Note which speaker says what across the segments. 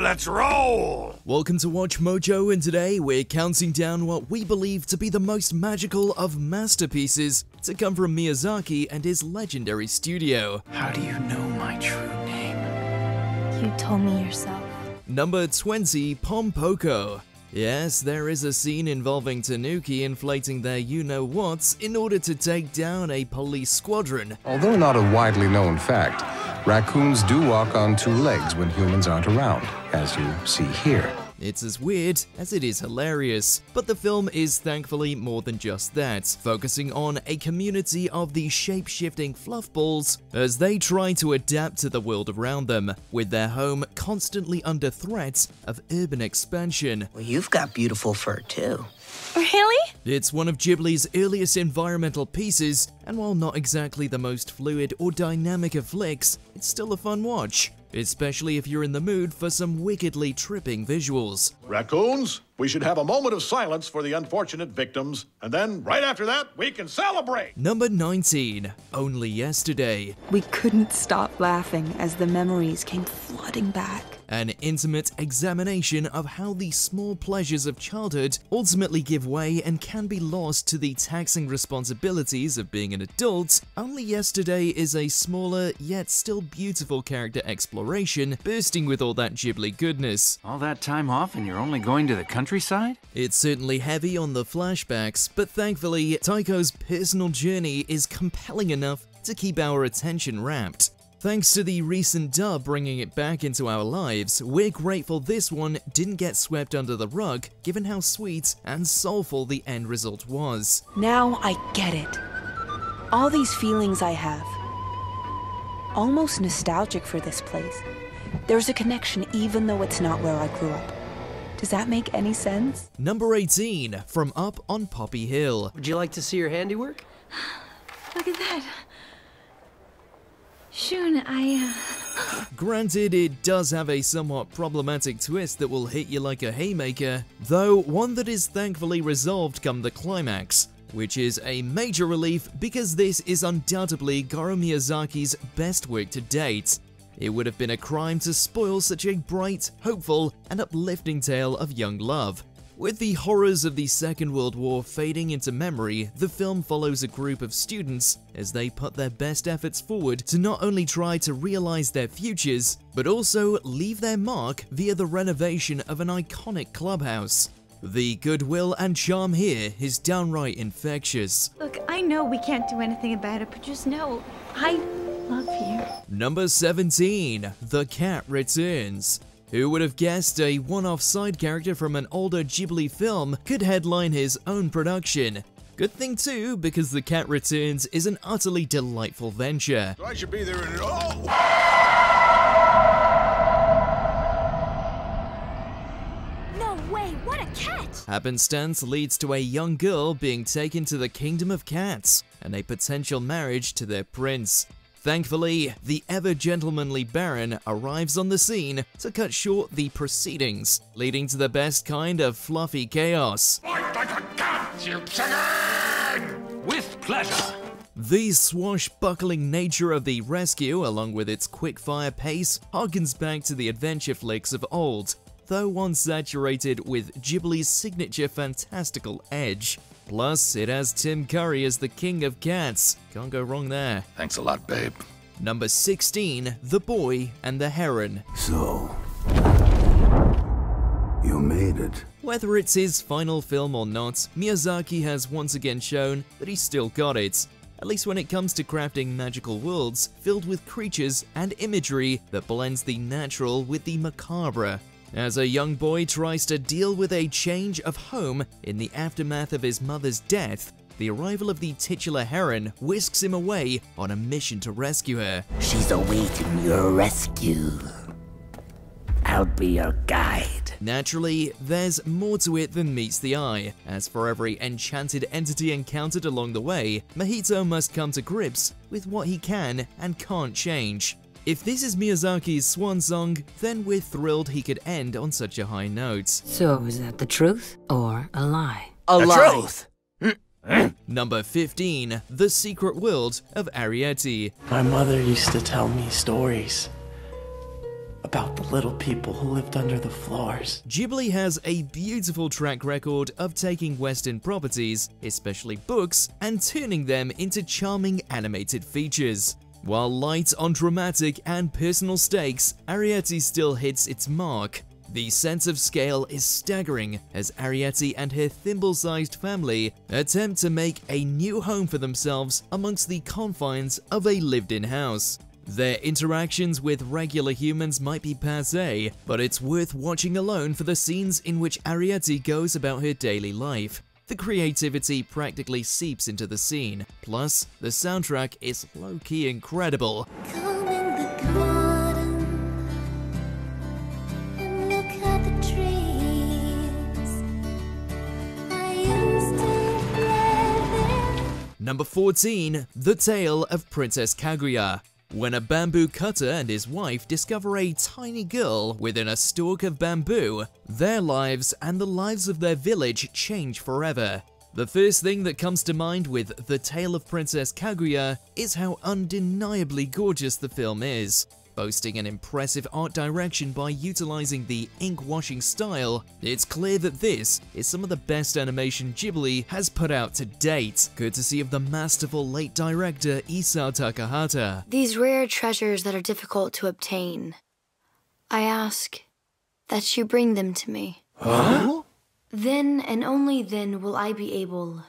Speaker 1: let's roll!
Speaker 2: Welcome to Watch Mojo, and today we're counting down what we believe to be the most magical of masterpieces to come from Miyazaki and his legendary studio.
Speaker 3: How do you know my true name?
Speaker 4: You told me yourself.
Speaker 2: Number 20, Pompoko. Yes, there is a scene involving Tanuki inflating their you-know-whats in order to take down a police squadron.
Speaker 5: Although not a widely known fact, raccoons do walk on two legs when humans aren't around, as you see here.
Speaker 2: It's as weird as it is hilarious, but the film is thankfully more than just that, focusing on a community of the shape-shifting fluffballs as they try to adapt to the world around them, with their home constantly under threat of urban expansion.
Speaker 6: Well, you've got beautiful fur too.
Speaker 4: Really?
Speaker 2: It's one of Ghibli's earliest environmental pieces, and while not exactly the most fluid or dynamic of flicks, it's still a fun watch, especially if you're in the mood for some wickedly tripping visuals.
Speaker 1: Raccoons, we should have a moment of silence for the unfortunate victims, and then, right after that, we can celebrate!
Speaker 2: Number 19, Only Yesterday.
Speaker 7: We couldn't stop laughing as the memories came flooding back.
Speaker 2: An intimate examination of how the small pleasures of childhood ultimately give way and can be lost to the taxing responsibilities of being an adult. Only Yesterday is a smaller yet still beautiful character exploration, bursting with all that Ghibli goodness.
Speaker 3: All that time off and you're only going to the countryside?
Speaker 2: It's certainly heavy on the flashbacks, but thankfully, Taiko's personal journey is compelling enough to keep our attention rapt. Thanks to the recent dub bringing it back into our lives, we're grateful this one didn't get swept under the rug, given how sweet and soulful the end result was.
Speaker 7: Now I get it. All these feelings I have. Almost nostalgic for this place. There's a connection even though it's not where I grew up. Does that make any sense?
Speaker 2: Number 18, From Up on Poppy Hill.
Speaker 8: Would you like to see your handiwork?
Speaker 4: Look at that. Shun,
Speaker 2: Granted, it does have a somewhat problematic twist that will hit you like a haymaker, though one that is thankfully resolved come the climax, which is a major relief because this is undoubtedly Goro Miyazaki's best work to date. It would have been a crime to spoil such a bright, hopeful, and uplifting tale of young love. With the horrors of the Second World War fading into memory, the film follows a group of students as they put their best efforts forward to not only try to realize their futures, but also leave their mark via the renovation of an iconic clubhouse. The goodwill and charm here is downright infectious.
Speaker 4: Look, I know we can't do anything about it, but just know, I love you.
Speaker 2: Number 17, The Cat Returns. Who would have guessed a one-off side character from an older Ghibli film could headline his own production? Good thing too, because The Cat Returns is an utterly delightful venture.
Speaker 1: I should be there in it. Oh!
Speaker 4: No way, what a cat!
Speaker 2: Happenstance leads to a young girl being taken to the Kingdom of Cats, and a potential marriage to their prince. Thankfully, the ever-gentlemanly Baron arrives on the scene to cut short the proceedings, leading to the best kind of fluffy chaos.
Speaker 3: With pleasure.
Speaker 2: The swashbuckling nature of the rescue, along with its quick-fire pace, harkens back to the adventure flicks of old, though one saturated with Ghibli's signature fantastical edge. Plus, it has Tim Curry as the King of Cats. Can't go wrong there.
Speaker 1: Thanks a lot, babe.
Speaker 2: Number 16, The Boy and the Heron.
Speaker 9: So, you made it.
Speaker 2: Whether it's his final film or not, Miyazaki has once again shown that he's still got it. At least when it comes to crafting magical worlds filled with creatures and imagery that blends the natural with the macabre. As a young boy tries to deal with a change of home in the aftermath of his mother's death, the arrival of the titular heron whisks him away on a mission to rescue her.
Speaker 6: She's awaiting your rescue. I'll be your guide.
Speaker 2: Naturally, there's more to it than meets the eye, as for every enchanted entity encountered along the way, Mahito must come to grips with what he can and can't change. If this is Miyazaki's swan song, then we're thrilled he could end on such a high note.
Speaker 10: So is that the truth or a lie?
Speaker 6: A lie.
Speaker 2: Number 15, The Secret World of Arrietty.
Speaker 8: My mother used to tell me stories. about the little people who lived under the floors.
Speaker 2: Ghibli has a beautiful track record of taking Western properties, especially books, and turning them into charming animated features. While light on dramatic and personal stakes, Arrietty still hits its mark. The sense of scale is staggering as Arrietty and her thimble-sized family attempt to make a new home for themselves amongst the confines of a lived-in house. Their interactions with regular humans might be passé, but it's worth watching alone for the scenes in which Arrietty goes about her daily life. The creativity practically seeps into the scene, plus the soundtrack is low-key incredible. Number 14, The Tale of Princess Kaguya. When a bamboo cutter and his wife discover a tiny girl within a stalk of bamboo, their lives and the lives of their village change forever. The first thing that comes to mind with The Tale of Princess Kaguya is how undeniably gorgeous the film is. Boasting an impressive art direction by utilizing the ink-washing style, it's clear that this is some of the best animation Ghibli has put out to date, courtesy of the masterful late director Isao Takahata.
Speaker 9: These rare treasures that are difficult to obtain, I ask that you bring them to me.
Speaker 2: Huh?
Speaker 9: Then and only then will I be able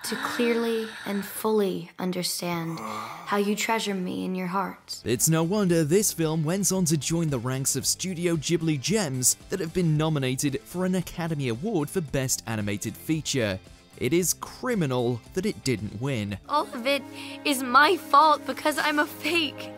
Speaker 9: to clearly and fully understand how you treasure me in your heart.
Speaker 2: It's no wonder this film went on to join the ranks of Studio Ghibli gems that have been nominated for an Academy Award for Best Animated Feature. It is criminal that it didn't win.
Speaker 9: All of it is my fault because I'm a fake.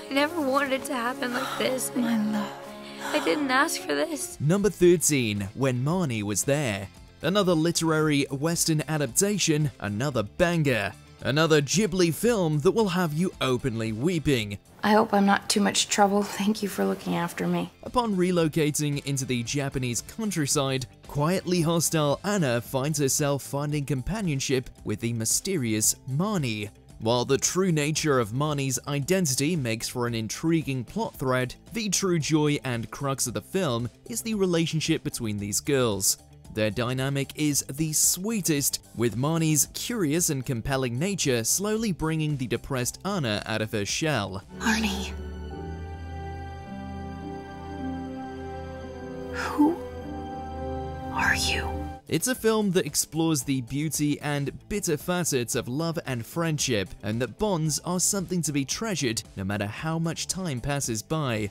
Speaker 9: I never wanted it to happen like this. My love. I didn't ask for this.
Speaker 2: Number 13, When Marnie Was There. Another literary Western adaptation, another banger. Another Ghibli film that will have you openly weeping.
Speaker 11: I hope I'm not too much trouble. Thank you for looking after me.
Speaker 2: Upon relocating into the Japanese countryside, quietly hostile Anna finds herself finding companionship with the mysterious Marnie. While the true nature of Marnie's identity makes for an intriguing plot thread, the true joy and crux of the film is the relationship between these girls. Their dynamic is the sweetest, with Marnie's curious and compelling nature slowly bringing the depressed Anna out of her shell.
Speaker 11: Marnie. Who are you?
Speaker 2: It's a film that explores the beauty and bitter facets of love and friendship, and that bonds are something to be treasured no matter how much time passes by.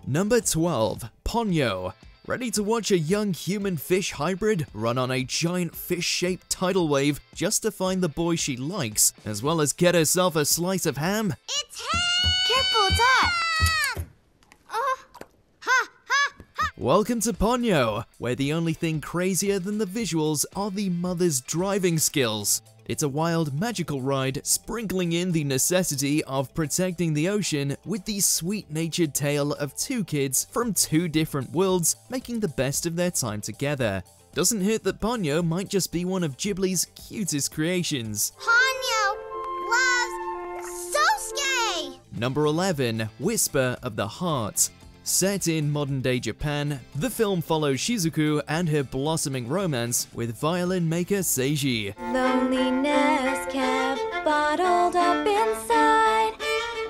Speaker 2: Number 12, Ponyo. Ready to watch a young human-fish hybrid run on a giant fish-shaped tidal wave just to find the boy she likes, as well as get herself a slice of ham?
Speaker 12: It's ham! Careful, it's hot!
Speaker 2: Welcome to Ponyo, where the only thing crazier than the visuals are the mother's driving skills. It's a wild, magical ride, sprinkling in the necessity of protecting the ocean with the sweet-natured tale of two kids from two different worlds making the best of their time together. Doesn't hurt that Ponyo might just be one of Ghibli's cutest creations.
Speaker 12: Ponyo loves Sosuke!
Speaker 2: Number 11, Whisper of the Heart. Set in modern-day Japan, the film follows Shizuku and her blossoming romance with violin maker Seiji.
Speaker 13: Loneliness kept bottled up inside.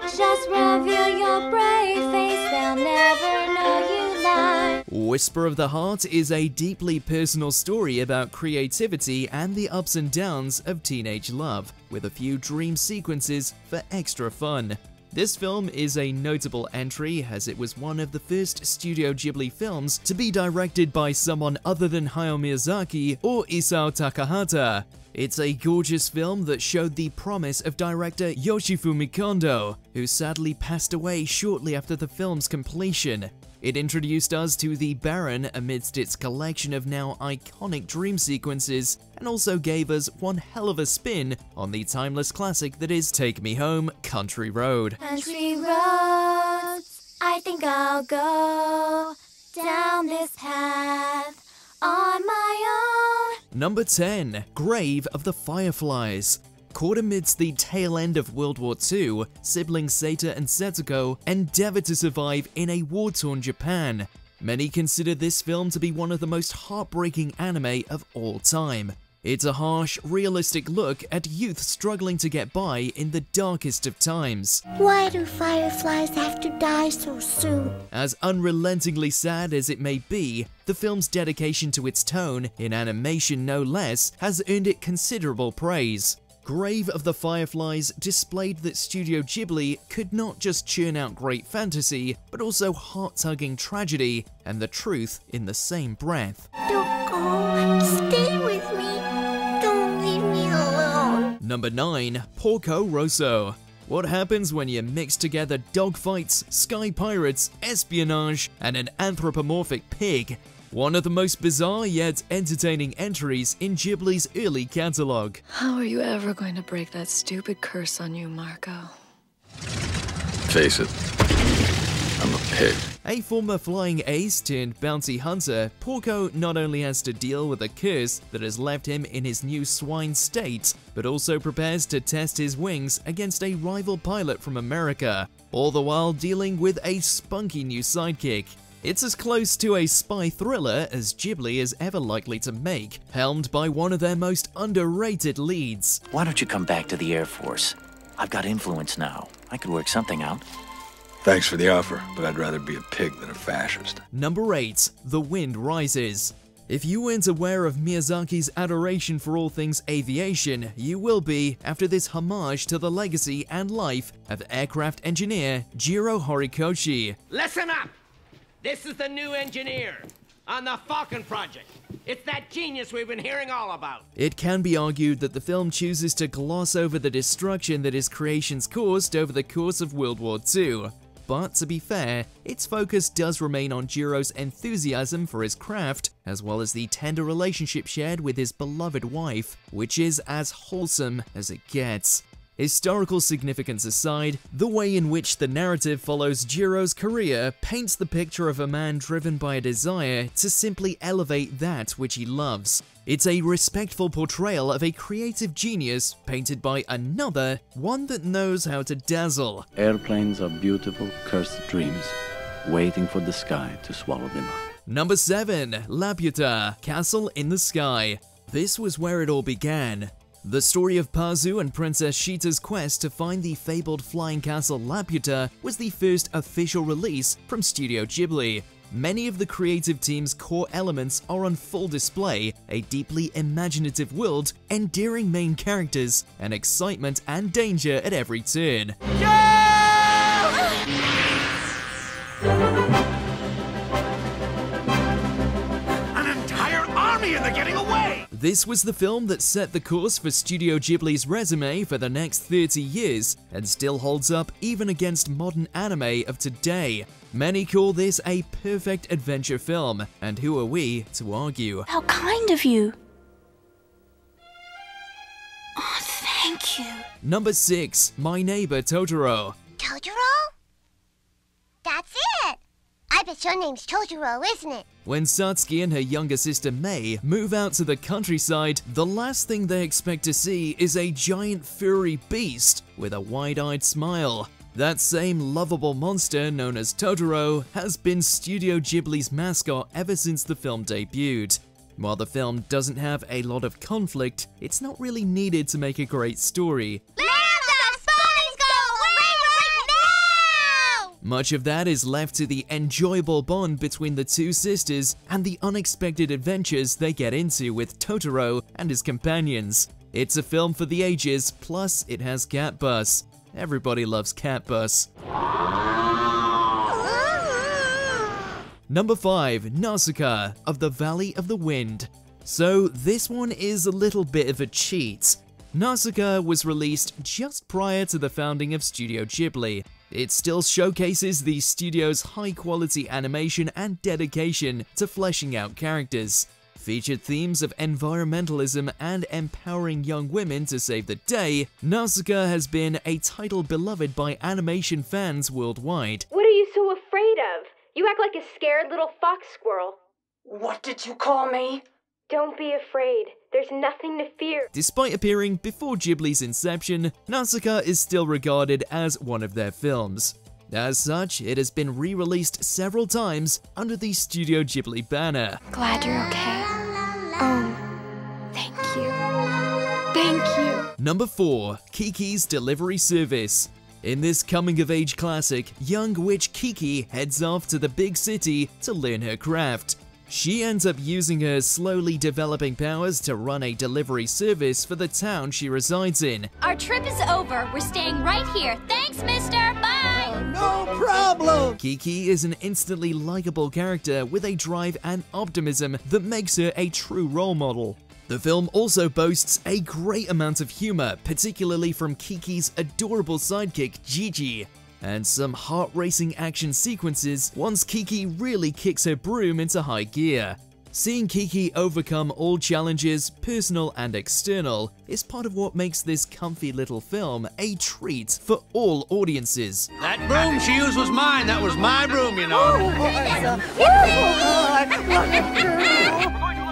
Speaker 13: Just reveal your brave face, they'll never know you lie.
Speaker 2: Whisper of the Heart is a deeply personal story about creativity and the ups and downs of teenage love, with a few dream sequences for extra fun. This film is a notable entry as it was one of the first Studio Ghibli films to be directed by someone other than Hayao Miyazaki or Isao Takahata. It's a gorgeous film that showed the promise of director Yoshifumi Kondo, who sadly passed away shortly after the film's completion. It introduced us to the Baron amidst its collection of now iconic dream sequences, and also gave us one hell of a spin on the timeless classic that is Take Me Home, Country Road.
Speaker 13: Country roads, I think I'll go down this path on my own.
Speaker 2: Number 10, Grave of the Fireflies. Caught amidst the tail end of World War II, siblings Seita and Setsuko endeavor to survive in a war-torn Japan. Many consider this film to be one of the most heartbreaking anime of all time. It's a harsh, realistic look at youth struggling to get by in the darkest of times.
Speaker 12: Why do fireflies have to die so soon?
Speaker 2: As unrelentingly sad as it may be, the film's dedication to its tone, in animation no less, has earned it considerable praise. Grave of the Fireflies displayed that Studio Ghibli could not just churn out great fantasy, but also heart-tugging tragedy and the truth in the same breath.
Speaker 12: Don't go. Stay with me. Don't leave me alone.
Speaker 2: Number 9. Porco Rosso. What happens when you mix together dogfights, sky pirates, espionage, and an anthropomorphic pig? One of the most bizarre yet entertaining entries in Ghibli's early catalog.
Speaker 14: How are you ever going to break that stupid curse on you, Marco?
Speaker 15: Face it, I'm a pig.
Speaker 2: A former flying ace turned bounty hunter, Porco not only has to deal with a curse that has left him in his new swine state, but also prepares to test his wings against a rival pilot from America, all the while dealing with a spunky new sidekick. It's as close to a spy thriller as Ghibli is ever likely to make, helmed by one of their most underrated leads.
Speaker 16: Why don't you come back to the Air Force? I've got influence now. I could work something out.
Speaker 15: Thanks for the offer, but I'd rather be a pig than a fascist.
Speaker 2: Number 8. The Wind Rises. If you weren't aware of Miyazaki's adoration for all things aviation, you will be after this homage to the legacy and life of aircraft engineer Jiro Horikoshi.
Speaker 17: Listen up! This is the new engineer on the Falcon project. It's that genius we've been hearing all about.
Speaker 2: It can be argued that the film chooses to gloss over the destruction that his creations caused over the course of World War II. But to be fair, its focus does remain on Jiro's enthusiasm for his craft, as well as the tender relationship shared with his beloved wife, which is as wholesome as it gets. Historical significance aside, the way in which the narrative follows Jiro's career paints the picture of a man driven by a desire to simply elevate that which he loves. It's a respectful portrayal of a creative genius painted by another, one that knows how to dazzle.
Speaker 18: Airplanes are beautiful, cursed dreams, waiting for the sky to swallow them up.
Speaker 2: Number 7. Laputa, Castle in the Sky. This was where it all began. The story of Pazu and Princess Sheeta's quest to find the fabled flying castle Laputa was the first official release from Studio Ghibli. Many of the creative team's core elements are on full display: a deeply imaginative world, endearing main characters, and excitement and danger at every turn.
Speaker 17: An entire army and they're getting away!
Speaker 2: This was the film that set the course for Studio Ghibli's resume for the next 30 years, and still holds up even against modern anime of today. Many call this a perfect adventure film, and who are we to argue?
Speaker 7: How kind of you. Oh, thank you.
Speaker 2: Number 6. My Neighbor Totoro.
Speaker 12: Totoro? That's it! I bet your name's Totoro, isn't it?
Speaker 2: When Satsuki and her younger sister Mei move out to the countryside, the last thing they expect to see is a giant furry beast with a wide-eyed smile. That same lovable monster known as Totoro has been Studio Ghibli's mascot ever since the film debuted. While the film doesn't have a lot of conflict, it's not really needed to make a great story. Much of that is left to the enjoyable bond between the two sisters and the unexpected adventures they get into with Totoro and his companions. It's a film for the ages, plus it has Cat Bus. Everybody loves Cat Bus. Number 5. Nausicaa of the Valley of the Wind. So this one is a little bit of a cheat. Nausicaa was released just prior to the founding of Studio Ghibli. It still showcases the studio's high-quality animation and dedication to fleshing out characters. Featured themes of environmentalism and empowering young women to save the day, Nausicaa has been a title beloved by animation fans worldwide.
Speaker 19: What are you so afraid of? You act like a scared little fox squirrel.
Speaker 20: What did you call me?
Speaker 9: Don't be afraid. There's nothing to fear.
Speaker 2: Despite appearing before Ghibli's inception, Nausicaa is still regarded as one of their films. As such, it has been re-released several times under the Studio Ghibli banner.
Speaker 11: Glad you're okay. Oh, thank you. Thank you.
Speaker 2: Number 4. Kiki's Delivery Service. In this coming-of-age classic, young witch Kiki heads off to the big city to learn her craft. She ends up using her slowly developing powers to run a delivery service for the town she resides in.
Speaker 13: Our trip is over. We're staying right here. Thanks, mister. Bye!
Speaker 19: No problem!
Speaker 2: Kiki is an instantly likable character with a drive and optimism that makes her a true role model. The film also boasts a great amount of humor, particularly from Kiki's adorable sidekick, Gigi, and some heart-racing action sequences once Kiki really kicks her broom into high gear. Seeing Kiki overcome all challenges, personal and external, is part of what makes this comfy little film a treat for all audiences.
Speaker 17: That broom she used was mine. That was my broom, you know.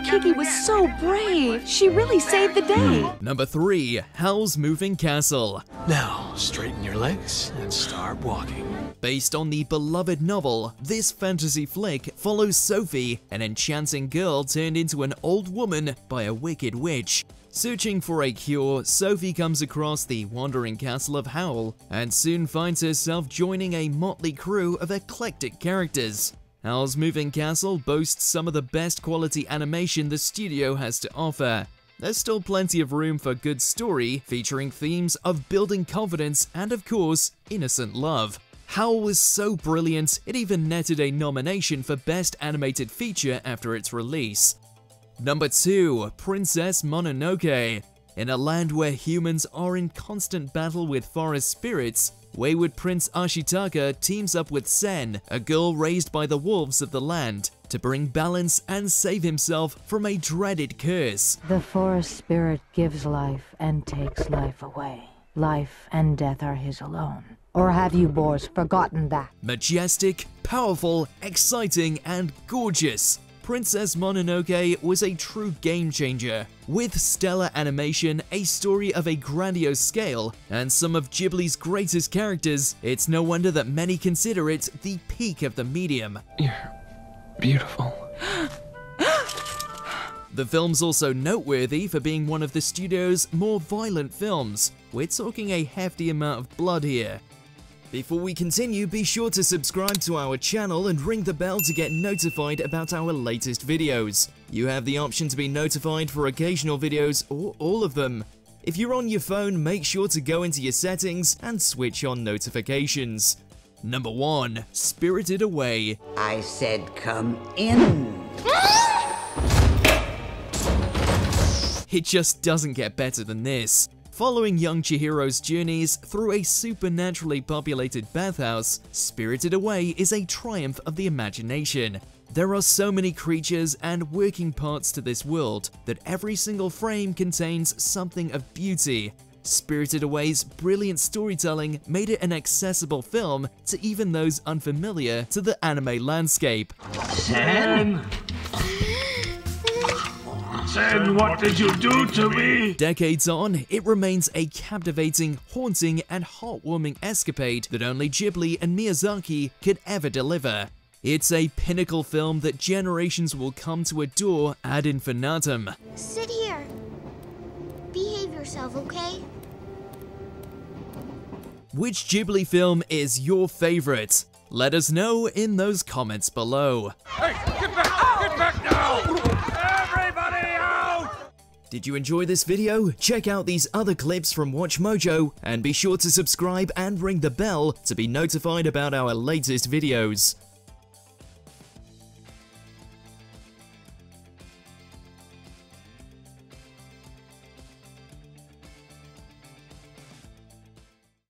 Speaker 7: Kiki was so brave. She really saved the day.
Speaker 2: Number 3. Howl's Moving Castle.
Speaker 3: Now, straighten your legs and start walking.
Speaker 2: Based on the beloved novel, this fantasy flick follows Sophie, an enchanting girl turned into an old woman by a wicked witch. Searching for a cure, Sophie comes across the wandering castle of Howl, and soon finds herself joining a motley crew of eclectic characters. Howl's Moving Castle boasts some of the best quality animation the studio has to offer. There's still plenty of room for good story, featuring themes of building confidence and, of course, innocent love. Howl was so brilliant, it even netted a nomination for Best Animated Feature after its release. Number 2. Princess Mononoke. In a land where humans are in constant battle with forest spirits, wayward Prince Ashitaka teams up with Sen, a girl raised by the wolves of the land, to bring balance and save himself from a dreaded curse.
Speaker 20: The forest spirit gives life and takes life away. Life and death are his alone. Or have you boars forgotten that?
Speaker 2: Majestic, powerful, exciting, and gorgeous, Princess Mononoke was a true game changer. With stellar animation, a story of a grandiose scale, and some of Ghibli's greatest characters, it's no wonder that many consider it the peak of the medium.
Speaker 3: You're beautiful.
Speaker 2: The film's also noteworthy for being one of the studio's more violent films. We're talking a hefty amount of blood here. Before we continue, be sure to subscribe to our channel and ring the bell to get notified about our latest videos. You have the option to be notified for occasional videos or all of them. If you're on your phone, make sure to go into your settings and switch on notifications. Number 1. Spirited Away.
Speaker 6: I said come in.
Speaker 2: It just doesn't get better than this. Following young Chihiro's journeys through a supernaturally populated bathhouse, Spirited Away is a triumph of the imagination. There are so many creatures and working parts to this world that every single frame contains something of beauty. Spirited Away's brilliant storytelling made it an accessible film to even those unfamiliar to the anime landscape.
Speaker 21: Sen? Sen, what did you do to me?
Speaker 2: Decades on, it remains a captivating, haunting, and heartwarming escapade that only Ghibli and Miyazaki could ever deliver. It's a pinnacle film that generations will come to adore ad infinitum.
Speaker 12: Sit here. Behave yourself, okay?
Speaker 2: Which Ghibli film is your favorite? Let us know in those comments below.
Speaker 21: Hey, get back! Get back now! Everybody out!
Speaker 2: Did you enjoy this video? Check out these other clips from WatchMojo and be sure to subscribe and ring the bell to be notified about our latest videos.